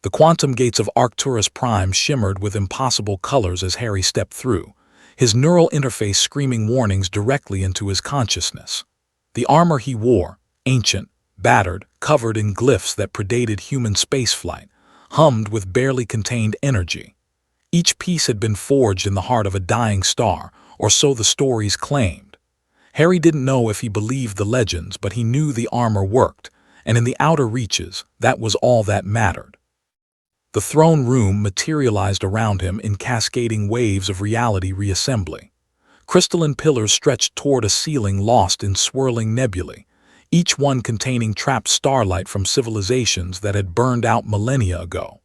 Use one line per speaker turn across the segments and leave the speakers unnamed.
The quantum gates of Arcturus Prime shimmered with impossible colors as Harry stepped through, his neural interface screaming warnings directly into his consciousness. The armor he wore, ancient, battered, covered in glyphs that predated human spaceflight, hummed with barely contained energy. Each piece had been forged in the heart of a dying star, or so the stories claimed. Harry didn't know if he believed the legends, but he knew the armor worked, and in the outer reaches, that was all that mattered. The throne room materialized around him in cascading waves of reality reassembly. Crystalline pillars stretched toward a ceiling lost in swirling nebulae, each one containing trapped starlight from civilizations that had burned out millennia ago.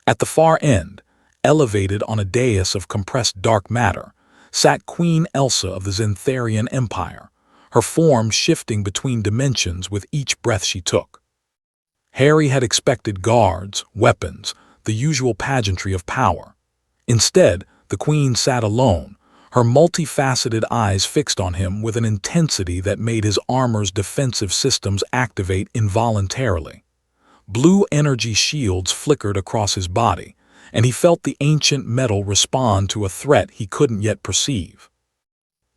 At the far end, elevated on a dais of compressed dark matter, sat Queen Elsa of the Zentharian Empire, her form shifting between dimensions with each breath she took. Harry had expected guards, weapons, the usual pageantry of power. Instead, the Queen sat alone, her multifaceted eyes fixed on him with an intensity that made his armor's defensive systems activate involuntarily. Blue energy shields flickered across his body, and he felt the ancient metal respond to a threat he couldn't yet perceive.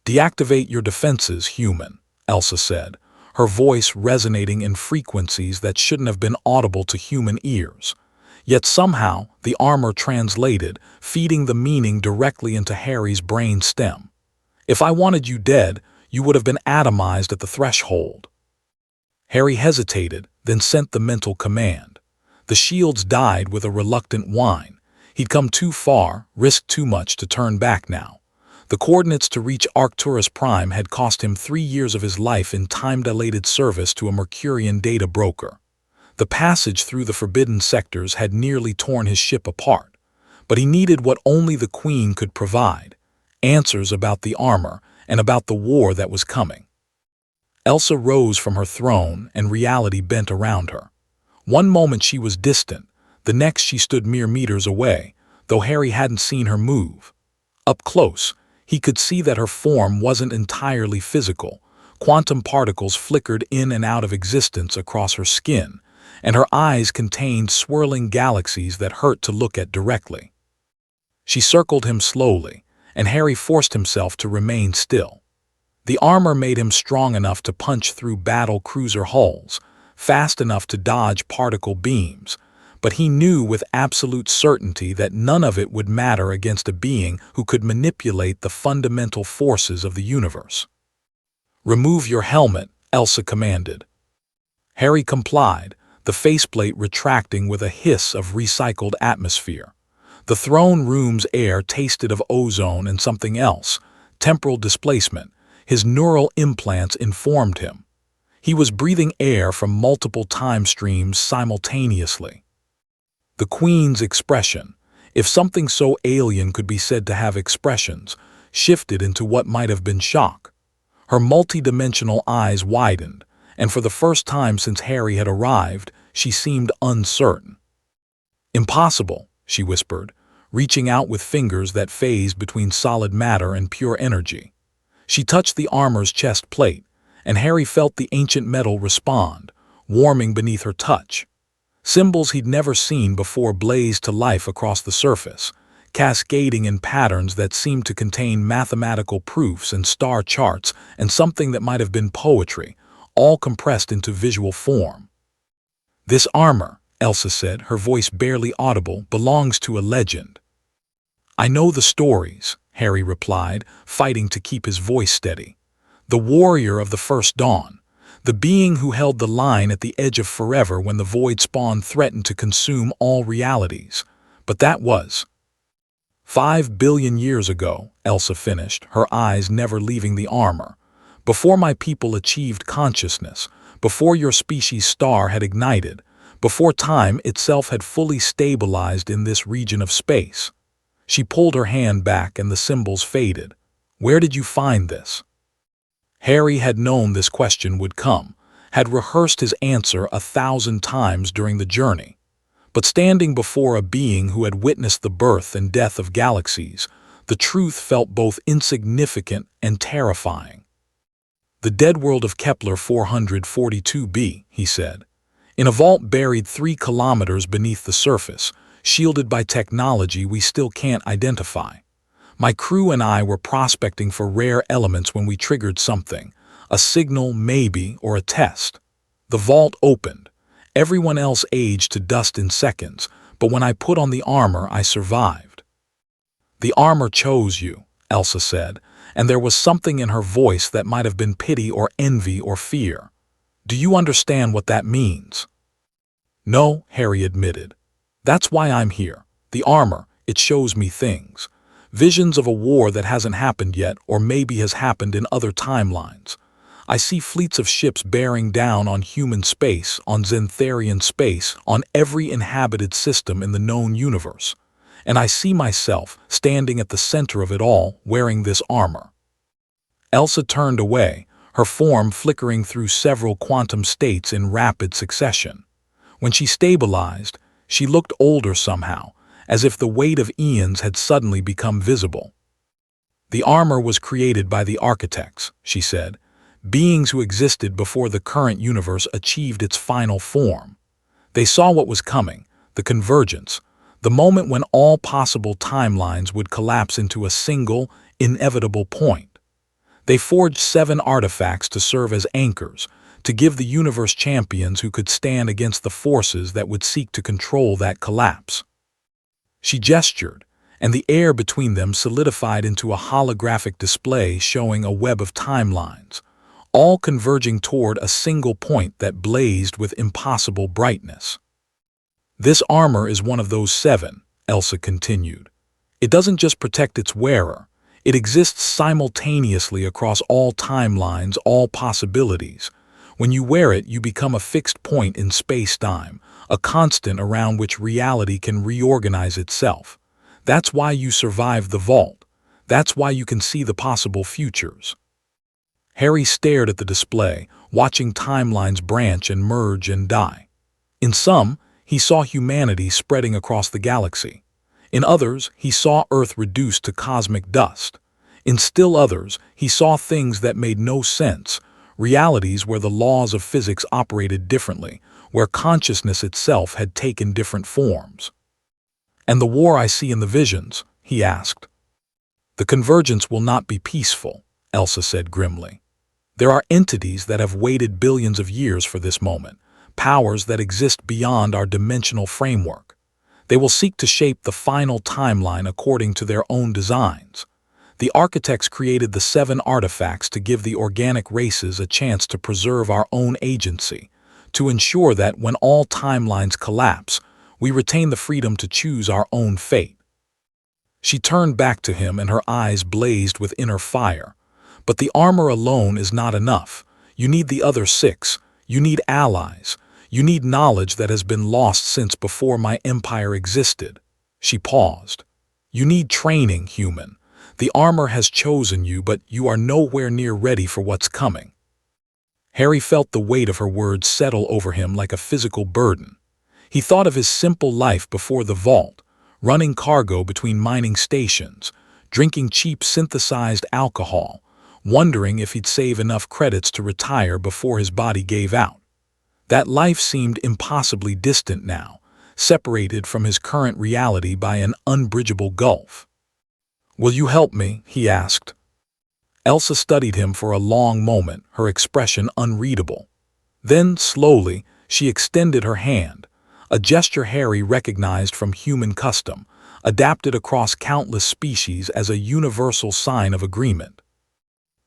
"Deactivate your defenses, human," Elsa said, her voice resonating in frequencies that shouldn't have been audible to human ears. Yet somehow, the armor translated, feeding the meaning directly into Harry's brain stem. "If I wanted you dead, you would have been atomized at the threshold." Harry hesitated, then sent the mental command. The shields died with a reluctant whine. He'd come too far, risked too much to turn back now. The coordinates to reach Arcturus Prime had cost him 3 years of his life in time-dilated service to a Mercurian data broker. The passage through the forbidden sectors had nearly torn his ship apart, but he needed what only the Queen could provide: answers about the armor and about the war that was coming. Elsa rose from her throne, and reality bent around her. One moment she was distant, the next she stood mere meters away, though Harry hadn't seen her move. Up close, he could see that her form wasn't entirely physical. Quantum particles flickered in and out of existence across her skin, and her eyes contained swirling galaxies that hurt to look at directly. She circled him slowly, and Harry forced himself to remain still. The armor made him strong enough to punch through battle cruiser hulls, fast enough to dodge particle beams, but he knew with absolute certainty that none of it would matter against a being who could manipulate the fundamental forces of the universe. "Remove your helmet," Elsa commanded. Harry complied, the faceplate retracting with a hiss of recycled atmosphere. The throne room's air tasted of ozone and something else, temporal displacement. His neural implants informed him. He was breathing air from multiple time streams simultaneously. The Queen's expression, if something so alien could be said to have expressions, shifted into what might have been shock. Her multidimensional eyes widened, and for the first time since Harry had arrived, she seemed uncertain. "Impossible," she whispered, reaching out with fingers that phased between solid matter and pure energy. She touched the armor's chest plate, and Harry felt the ancient metal respond, warming beneath her touch. Symbols he'd never seen before blazed to life across the surface, cascading in patterns that seemed to contain mathematical proofs and star charts and something that might have been poetry, all compressed into visual form. "This armor," Elsa said, her voice barely audible, "belongs to a legend." "I know the stories," Harry replied, fighting to keep his voice steady. "The warrior of the first dawn, the being who held the line at the edge of forever when the void spawn threatened to consume all realities. But that was 5 billion years ago," Elsa finished, her eyes never leaving the armor. "Before my people achieved consciousness, before your species' star had ignited, before time itself had fully stabilized in this region of space." She pulled her hand back and the symbols faded. "Where did you find this?" Harry had known this question would come, had rehearsed his answer 1,000 times during the journey. But standing before a being who had witnessed the birth and death of galaxies, the truth felt both insignificant and terrifying. "The dead world of Kepler 442b," he said. in a vault buried 3 kilometers beneath the surface, shielded by technology we still can't identify. My crew and I were prospecting for rare elements when we triggered something, a signal maybe, or a test. The vault opened. Everyone else aged to dust in seconds, but when I put on the armor, I survived. The armor chose you, Elsa said, and there was something in her voice that might have been pity or envy or fear. Do you understand what that means? No, Harry admitted. That's why I'm here. The armor, it shows me things. Visions of a war that hasn't happened yet or maybe has happened in other timelines. I see fleets of ships bearing down on human space, on Xantharian space, on every inhabited system in the known universe. And I see myself standing at the center of it all, wearing this armor. Elsa turned away, her form flickering through several quantum states in rapid succession. When she stabilized, she looked older somehow, as if the weight of eons had suddenly become visible. The armor was created by the architects, she said, beings who existed before the current universe achieved its final form. They saw what was coming, the convergence, the moment when all possible timelines would collapse into a single, inevitable point. They forged 7 artifacts to serve as anchors, to give the universe champions who could stand against the forces that would seek to control that collapse. She gestured, and the air between them solidified into a holographic display showing a web of timelines, all converging toward a single point that blazed with impossible brightness. This armor is one of those 7, Elsa continued. It doesn't just protect its wearer, it exists simultaneously across all timelines, all possibilities. When you wear it, you become a fixed point in space-time, a constant around which reality can reorganize itself. That's why you survived the vault. That's why you can see the possible futures. Harry stared at the display, watching timelines branch and merge and die. In some, he saw humanity spreading across the galaxy. In others, he saw Earth reduced to cosmic dust. In still others, he saw things that made no sense, realities where the laws of physics operated differently, where consciousness itself had taken different forms. And the war I see in the visions, he asked. The convergence will not be peaceful, Elsa said grimly. There are entities that have waited billions of years for this moment, powers that exist beyond our dimensional framework. They will seek to shape the final timeline according to their own designs. The architects created the 7 artifacts to give the organic races a chance to preserve our own agency, to ensure that when all timelines collapse, we retain the freedom to choose our own fate. She turned back to him and her eyes blazed with inner fire. But the armor alone is not enough. You need the other 6. You need allies. You need knowledge that has been lost since before my empire existed. She paused. You need training, human. The armor has chosen you, but you are nowhere near ready for what's coming. Harry felt the weight of her words settle over him like a physical burden. He thought of his simple life before the vault, running cargo between mining stations, drinking cheap synthesized alcohol, wondering if he'd save enough credits to retire before his body gave out. That life seemed impossibly distant now, separated from his current reality by an unbridgeable gulf. "Will you help me?" he asked. Elsa studied him for a long moment, her expression unreadable. Then, slowly, she extended her hand, a gesture Harry recognized from human custom, adapted across countless species as a universal sign of agreement.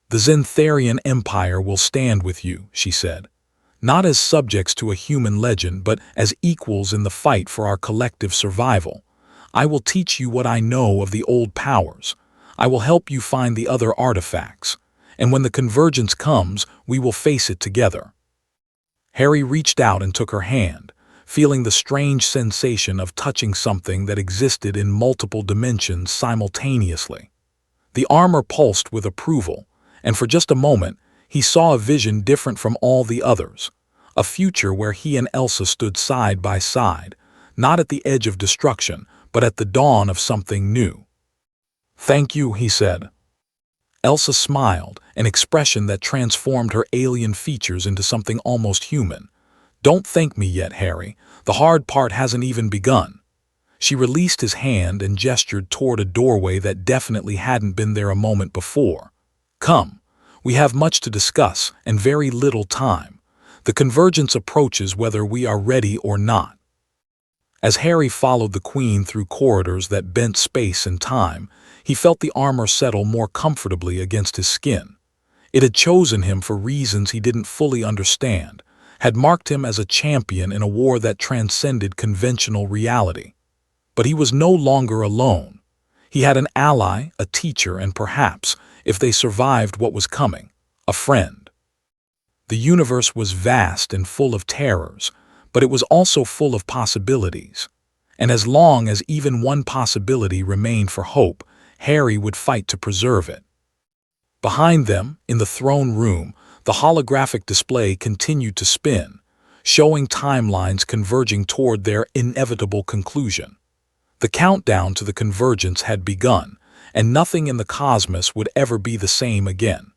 "The Xantharian Empire will stand with you," she said, "not as subjects to a human legend, but as equals in the fight for our collective survival. I will teach you what I know of the old powers. I will help you find the other artifacts. And when the convergence comes, we will face it together." Harry reached out and took her hand, feeling the strange sensation of touching something that existed in multiple dimensions simultaneously. The armor pulsed with approval, and for just a moment, he saw a vision different from all the others, a future where he and Elsa stood side by side, not at the edge of destruction, but at the dawn of something new. "Thank you," he said. Elsa smiled, an expression that transformed her alien features into something almost human. Don't thank me yet, Harry. The hard part hasn't even begun. She released his hand and gestured toward a doorway that definitely hadn't been there a moment before. Come, we have much to discuss and very little time. The convergence approaches whether we are ready or not. As Harry followed the Queen through corridors that bent space and time, he felt the armor settle more comfortably against his skin. It had chosen him for reasons he didn't fully understand, had marked him as a champion in a war that transcended conventional reality. But he was no longer alone. He had an ally, a teacher, and perhaps, if they survived what was coming, a friend. The universe was vast and full of terrors, but it was also full of possibilities. And as long as even one possibility remained for hope, Harry would fight to preserve it. Behind them, in the throne room, the holographic display continued to spin, showing timelines converging toward their inevitable conclusion. The countdown to the convergence had begun, and nothing in the cosmos would ever be the same again.